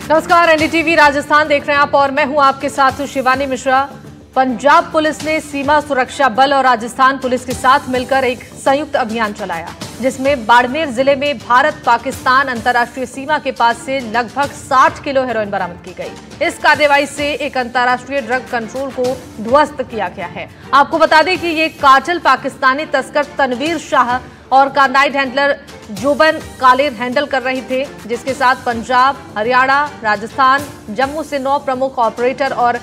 नमस्कार, एनडीटीवी राजस्थान देख रहे हैं आप और मैं हूं आपके साथ शिवानी मिश्रा। पंजाब पुलिस ने सीमा सुरक्षा बल और राजस्थान पुलिस के साथ मिलकर एक संयुक्त अभियान चलाया, जिसमें बाड़मेर जिले में भारत पाकिस्तान अंतर्राष्ट्रीय सीमा के पास से लगभग 60 किलो हेरोइन बरामद की गई। इस कार्रवाई से एक अंतर्राष्ट्रीय ड्रग कंट्रोल को ध्वस्त किया गया है। आपको बता दें कि ये कार्टेल पाकिस्तानी तस्कर तनवीर शाह और कार्नाइट हैंडलर जोबन कालेर हैंडल कर रहे थे, जिसके साथ पंजाब, हरियाणा, राजस्थान, जम्मू से 9 प्रमुख ऑपरेटर और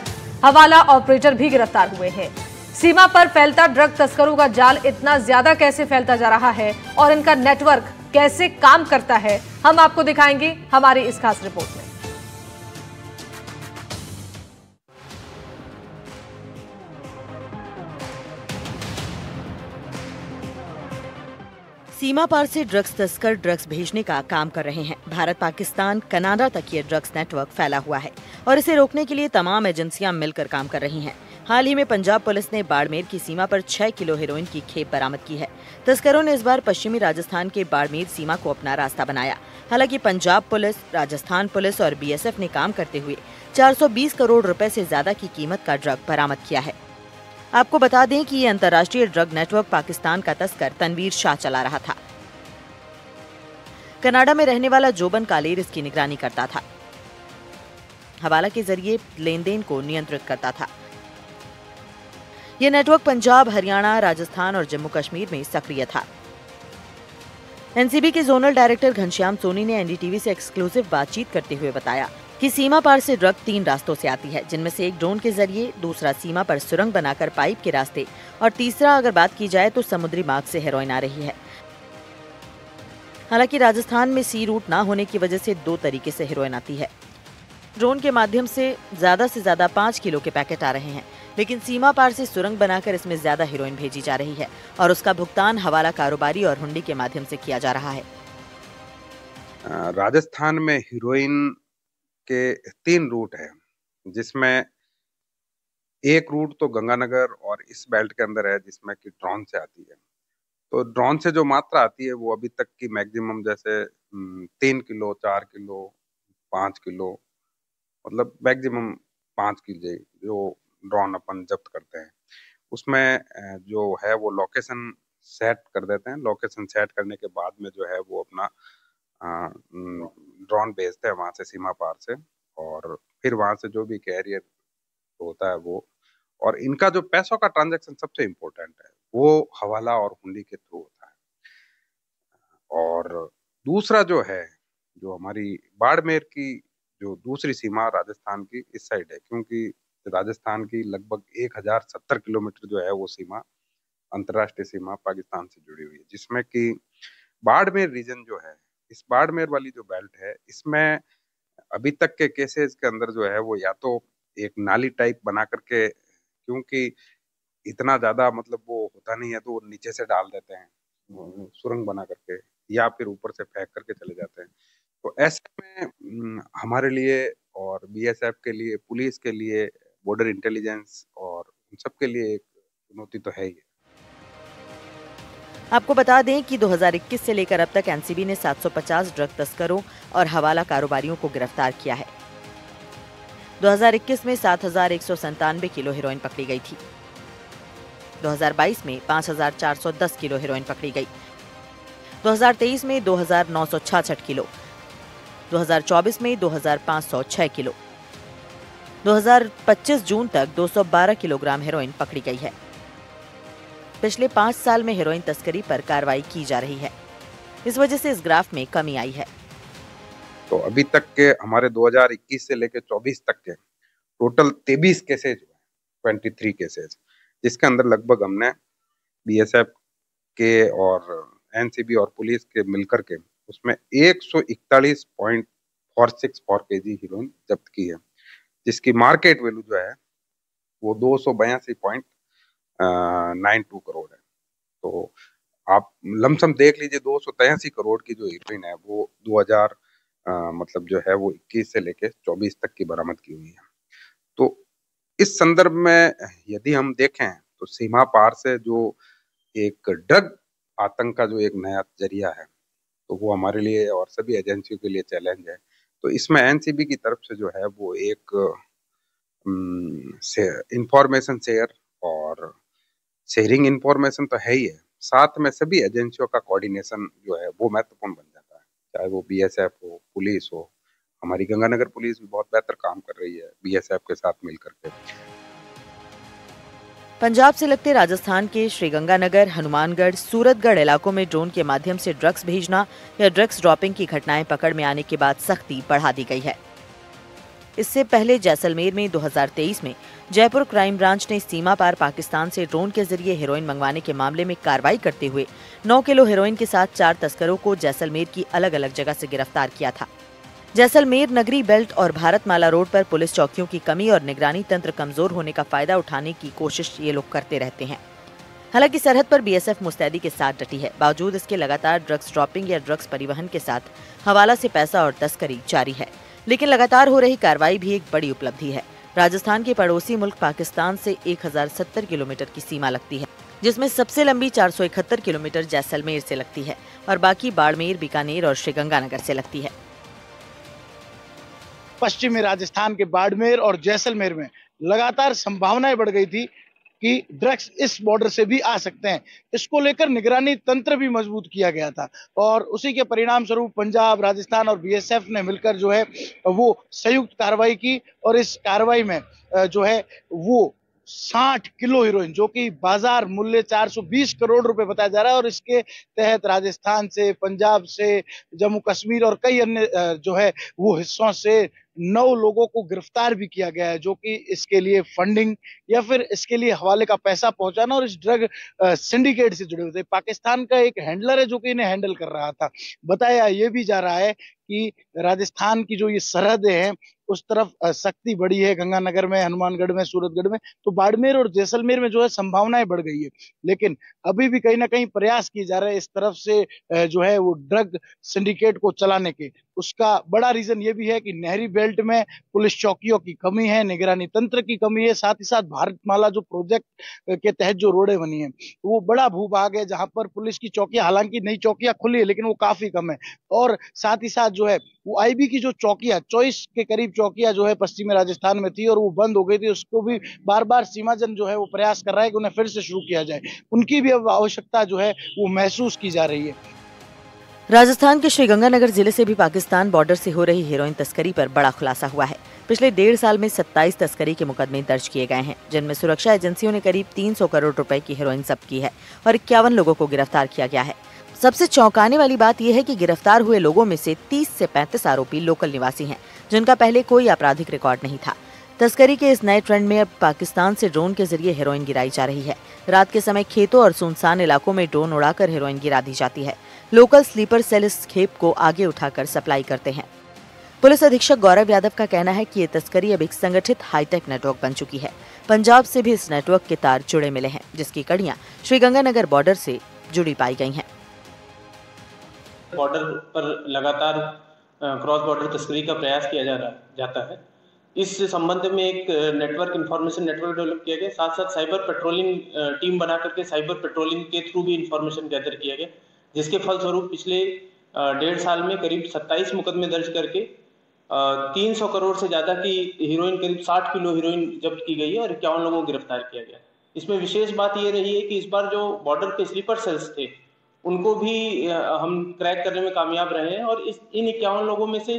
हवाला ऑपरेटर भी गिरफ्तार हुए हैं। सीमा पर फैलता ड्रग तस्करों का जाल इतना ज्यादा कैसे फैलता जा रहा है और इनका नेटवर्क कैसे काम करता है, हम आपको दिखाएंगे हमारी इस खास रिपोर्ट में। सीमा पार से ड्रग्स तस्कर ड्रग्स भेजने का काम कर रहे हैं। भारत पाकिस्तान कनाडा तक ये ड्रग्स नेटवर्क फैला हुआ है और इसे रोकने के लिए तमाम एजेंसियां मिलकर काम कर रही हैं। हाल ही में पंजाब पुलिस ने बाड़मेर की सीमा पर 6 किलो हेरोइन की खेप बरामद की है। तस्करों ने इस बार पश्चिमी राजस्थान के बाड़मेर सीमा को अपना रास्ता बनाया। हालांकि पंजाब पुलिस, राजस्थान पुलिस और बीएसएफ ने काम करते हुए 420 करोड़ रुपए से ज्यादा की कीमत का ड्रग बरामद किया है। आपको बता दें कि ये अंतर्राष्ट्रीय ड्रग नेटवर्क पाकिस्तान का तस्कर तनवीर शाह चला रहा था। कनाडा में रहने वाला जोबन कालेर इसकी निगरानी करता था। हवाला के जरिए लेन देन को नियंत्रित करता था। यह नेटवर्क पंजाब, हरियाणा, राजस्थान और जम्मू कश्मीर में सक्रिय था। एनसीबी के जोनल डायरेक्टर घनश्याम सोनी ने एनडीटीवी से एक्सक्लूसिव बातचीत करते हुए बताया कि सीमा पार से ड्रग 3 रास्तों से आती है, जिनमें से एक ड्रोन के जरिए, दूसरा सीमा पर सुरंग बनाकर पाइप के रास्ते और तीसरा अगर बात की जाए तो समुद्री मार्ग से हेरोइन आ रही है। हालांकि राजस्थान में सी रूट ना होने की वजह से 2 तरीके से हेरोइन आती है। ड्रोन के माध्यम से ज्यादा 5 किलो के पैकेट आ रहे हैं, लेकिन सीमा पार से सुरंग बनाकर इसमें ज्यादा हेरोइन भेजी जा रही है और उसका भुगतान हवाला कारोबारी और हुंडी के माध्यम से किया जा रहा है। राजस्थान में हीरोइन के 3 रूट है, जिसमें एक रूट तो गंगानगर और इस बेल्ट के अंदर है, जिसमें कि ड्रोन से आती है। तो ड्रोन से जो मात्रा आती है वो अभी तक की मैक्सिमम जैसे 3 किलो, 4 किलो, 5 किलो, मतलब मैक्सिमम 5 किलो जो ड्रोन अपन जब्त करते हैं, उसमें जो है वो लोकेशन सेट कर देते हैं। लोकेशन सेट करने के बाद में जो है वो अपना ड्रोन भेजते हैं वहां से सीमा पार से, और फिर वहां से जो भी कैरियर होता है वो, और इनका जो पैसों का ट्रांजैक्शन सबसे इम्पोर्टेंट है वो हवाला और हुंडी के थ्रू होता है। और दूसरा जो है, जो हमारी बाड़मेर की जो दूसरी सीमा राजस्थान की इस साइड है, क्योंकि राजस्थान की लगभग 1070 किलोमीटर जो है वो सीमा, अंतर्राष्ट्रीय सीमा पाकिस्तान से जुड़ी हुई है, जिसमें कि बाड़मेर रीजन जो है, इस बाड़मेर वाली जो बेल्ट है, इसमें अभी तक के केसेस के अंदर जो है वो या तो एक नाली टाइप बना करके, क्योंकि इतना ज्यादा मतलब वो होता नहीं है, तो नीचे से डाल देते हैं सुरंग बना करके, या फिर ऊपर से फेंक करके चले जाते हैं। तो ऐसे में हमारे लिए और बीएसएफ के लिए, पुलिस के लिए, बॉर्डर इंटेलिजेंस और उन सब के लिए एक चुनौती तो है ही है। आपको बता दें कि 2021 से लेकर अब तक एनसीबी ने 750 ड्रग तस्करों और हवाला कारोबारियों को गिरफ्तार किया है। 2021 में 7197 किलो हेरोइन पकड़ी गई थी। 2022 में 5410 किलो हेरोइन पकड़ी गई। 2023 में 2966 किलो, 2024 में 2506 किलो, 2025 जून तक 212 किलोग्राम हेरोइन पकड़ी गई है। पिछले 5 साल में हेरोइन तस्करी पर कार्रवाई की जा रही है। इस वजह से इस ग्राफ में कमी आई है। तो अभी तक के हमारे 2021 से लेकर 24 तक के टोटल 23 केसेज, 23 केसेज, जिसके अंदर लगभग हमने बीएसएफ के और एनसीबी और पुलिस के मिलकर के उसमें 141.464 केजी हीरोइन जब्त की है, जिसकी मार्केट वैल्यू जो है वो 282.92 करोड़ है। तो आप लमसम देख लीजिए, 283 करोड़ की जो हीरोइन है वो 2000 मतलब जो है वो 21 से लेके 24 तक की बरामद की हुई है। तो इस संदर्भ में यदि हम देखें तो सीमा पार से जो एक ड्रग आतंक का जो एक नया जरिया है, तो वो हमारे लिए और सभी एजेंसियों के लिए चैलेंज है। तो इसमें एनसीबी की तरफ से जो है वो एक इंफॉर्मेशन शेयर और शेयरिंग इंफॉर्मेशन तो है ही है, साथ में सभी एजेंसियों का कोऑर्डिनेशन जो है वो महत्वपूर्ण बन जाता है, चाहे वो बीएसएफ हो, पुलिस हो। हमारी गंगानगर पुलिस भी बहुत बेहतर काम कर रही है बीएसएफ के साथ मिलकर के। पंजाब से लगते राजस्थान के श्रीगंगानगर, हनुमानगढ़, सूरतगढ़ इलाकों में ड्रोन के माध्यम से ड्रग्स भेजना या ड्रग्स ड्रॉपिंग की घटनाएं पकड़ में आने के बाद सख्ती बढ़ा दी गई है। इससे पहले जैसलमेर में 2023 में जयपुर क्राइम ब्रांच ने सीमा पार पाकिस्तान से ड्रोन के जरिए हेरोइन मंगवाने के मामले में कार्रवाई करते हुए 9 किलो हेरोइन के साथ 4 तस्करों को जैसलमेर की अलग अलग जगह से गिरफ्तार किया था। जैसलमेर नगरी बेल्ट और भारतमाला रोड पर पुलिस चौकियों की कमी और निगरानी तंत्र कमजोर होने का फायदा उठाने की कोशिश ये लोग करते रहते हैं। हालांकि सरहद पर बीएसएफ मुस्तैदी के साथ डटी है। बावजूद इसके लगातार ड्रग्स ड्रॉपिंग या ड्रग्स परिवहन के साथ हवाला से पैसा और तस्करी जारी है। लेकिन लगातार हो रही कार्रवाई भी एक बड़ी उपलब्धि है। राजस्थान के पड़ोसी मुल्क पाकिस्तान से 1070 किलोमीटर की सीमा लगती है, जिसमें सबसे लंबी 471 किलोमीटर जैसलमेर से लगती है और बाकी बाड़मेर, बीकानेर और श्रीगंगानगर से लगती है। पश्चिमी राजस्थान के बाड़मेर और जैसलमेर में लगातार संभावनाएं बढ़ गई थी कि ड्रग्स इस बॉर्डर से भी आ सकते हैं। इसको लेकर निगरानी तंत्र भी मजबूत किया गया था और उसी के परिणाम स्वरूप पंजाब, राजस्थान और बीएसएफ ने मिलकर जो है वो संयुक्त कार्रवाई की और इस कार्रवाई में जो है वो 60 किलो हीरोइन, जो कि बाजार मूल्य 420 करोड़ रुपए बताया जा रहा है, और इसके तहत राजस्थान से, पंजाब से, जम्मू कश्मीर और कई अन्य जो है वो हिस्सों से 9 लोगों को गिरफ्तार भी किया गया है, जो कि इसके लिए फंडिंग या फिर इसके लिए हवाले का पैसा पहुंचाना और इस ड्रग सिंडिकेट से जुड़े हुए थे। पाकिस्तान का एक हैंडलर है जो कि इन्हें हैंडल कर रहा था। बताया ये भी जा रहा है कि राजस्थान की जो ये सरहदें हैं उस तरफ सख्ती बढ़ी है, गंगानगर में, हनुमानगढ़ में, सूरतगढ़ में, तो बाड़मेर और जैसलमेर में जो है संभावनाएं बढ़ गई है। लेकिन अभी भी कहीं ना कहीं प्रयास किए जा रहे हैं इस तरफ से जो है वो ड्रग सिंडिकेट को चलाने के। उसका बड़ा रीजन ये भी है कि नहरी बेल्ट में पुलिस चौकियों की कमी है, निगरानी तंत्र की कमी है, साथ ही साथ भारतमाला जो प्रोजेक्ट के तहत जो रोडें बनी है वो बड़ा भूभाग है जहां पर पुलिस की चौकियां, हालांकि नई चौकियां खुली है लेकिन वो काफी कम है। और साथ ही साथ जो है वो आईबी की जो चौकियां 24 के करीब चौकियां जो है पश्चिमी राजस्थान में थी और वो बंद हो गई थी, उसको भी बार बार सीमाजन जो है वो प्रयास कर रहा है कि उन्हें फिर से शुरू किया जाए। उनकी भी अब आवश्यकता जो है वो महसूस की जा रही है। राजस्थान के श्रीगंगानगर जिले से भी पाकिस्तान बॉर्डर से हो रही हेरोइन तस्करी पर बड़ा खुलासा हुआ है। पिछले 1.5 साल में 27 तस्करी के मुकदमे दर्ज किए गए हैं, जिनमें सुरक्षा एजेंसियों ने करीब 300 करोड़ रुपए की हेरोइन जब्त की है और 51 लोगों को गिरफ्तार किया गया है। सबसे चौंकाने वाली बात यह है कि गिरफ्तार हुए लोगों में से 30 से 35 आरोपी लोकल निवासी हैं, जिनका पहले कोई आपराधिक रिकॉर्ड नहीं था। तस्करी के इस नए ट्रेंड में अब पाकिस्तान से ड्रोन के जरिए हेरोइन गिराई जा रही है। रात के समय खेतों और सुनसान इलाकों में ड्रोन उड़ाकर हेरोइन गिरा दी जाती है। लोकल स्लीपर सेल इस खेप को आगे उठाकर सप्लाई करते हैं। पुलिस अधीक्षक गौरव यादव का कहना है कि ये तस्करी अब एक संगठित हाईटेक नेटवर्क बन चुकी है। पंजाब से भी इस नेटवर्क के तार जुड़े मिले हैं, जिसकी कड़ियां श्रीगंगानगर बॉर्डर से जुड़ी पाई गई हैं। बॉर्डर पर लगातार क्रॉस बॉर्डर तस्करी का प्रयास किया जाता है। इस संबंध में एक नेटवर्क, इंफॉर्मेशन नेटवर्क डेवलप किया गया। साथ साथ साइबर पेट्रोलिंग टीम बना करके साइबर पेट्रोलिंग के थ्रू भी इंफॉर्मेशन गैदर किया गया, जिसके फलस्वरूप पिछले 1.5 साल में करीब 27 मुकदमे दर्ज करके 300 करोड़ से ज्यादा की हीरोइन, करीब 60 किलो हीरोइन जब्त की गई है और 51 लोगों को गिरफ्तार किया गया। इसमें विशेष बात यह रही है कि इस बार जो बॉर्डर पे स्लीपर सेल्स थे उनको भी हम क्रैक करने में कामयाब रहे हैं और इन 51 लोगों में से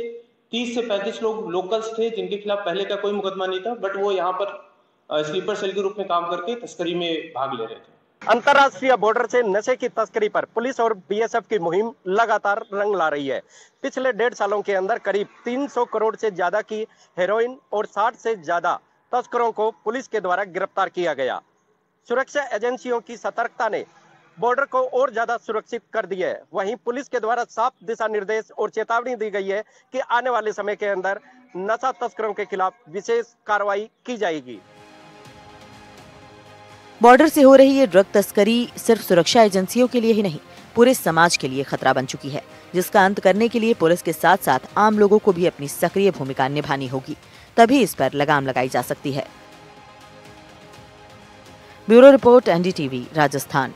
30 से 35 लोग लोकल्स थे जिनके खिलाफ पहले का कोई मुकदमा नहीं था, बट वो यहाँ पर स्लीपर सेल के रूप में काम करके तस्करी में भाग ले रहे थे। अंतर्राष्ट्रीय बॉर्डर से नशे की तस्करी पर पुलिस और बीएसएफ की मुहिम लगातार रंग ला रही है। पिछले 1.5 सालों के अंदर करीब 300 करोड़ से ज्यादा की हेरोइन और 60 से ज्यादा तस्करों को पुलिस के द्वारा गिरफ्तार किया गया। सुरक्षा एजेंसियों की सतर्कता ने बॉर्डर को और ज्यादा सुरक्षित कर दिया है। वहीं पुलिस के द्वारा साफ दिशा निर्देश और चेतावनी दी गई है कि आने वाले समय के अंदर नशा तस्करों के खिलाफ विशेष कार्रवाई की जाएगी। बॉर्डर से हो रही ये ड्रग तस्करी सिर्फ सुरक्षा एजेंसियों के लिए ही नहीं, पूरे समाज के लिए खतरा बन चुकी है, जिसका अंत करने के लिए पुलिस के साथ साथ आम लोगों को भी अपनी सक्रिय भूमिका निभानी होगी, तभी इस पर लगाम लगाई जा सकती है। Bureau report, NDTV, Rajasthan.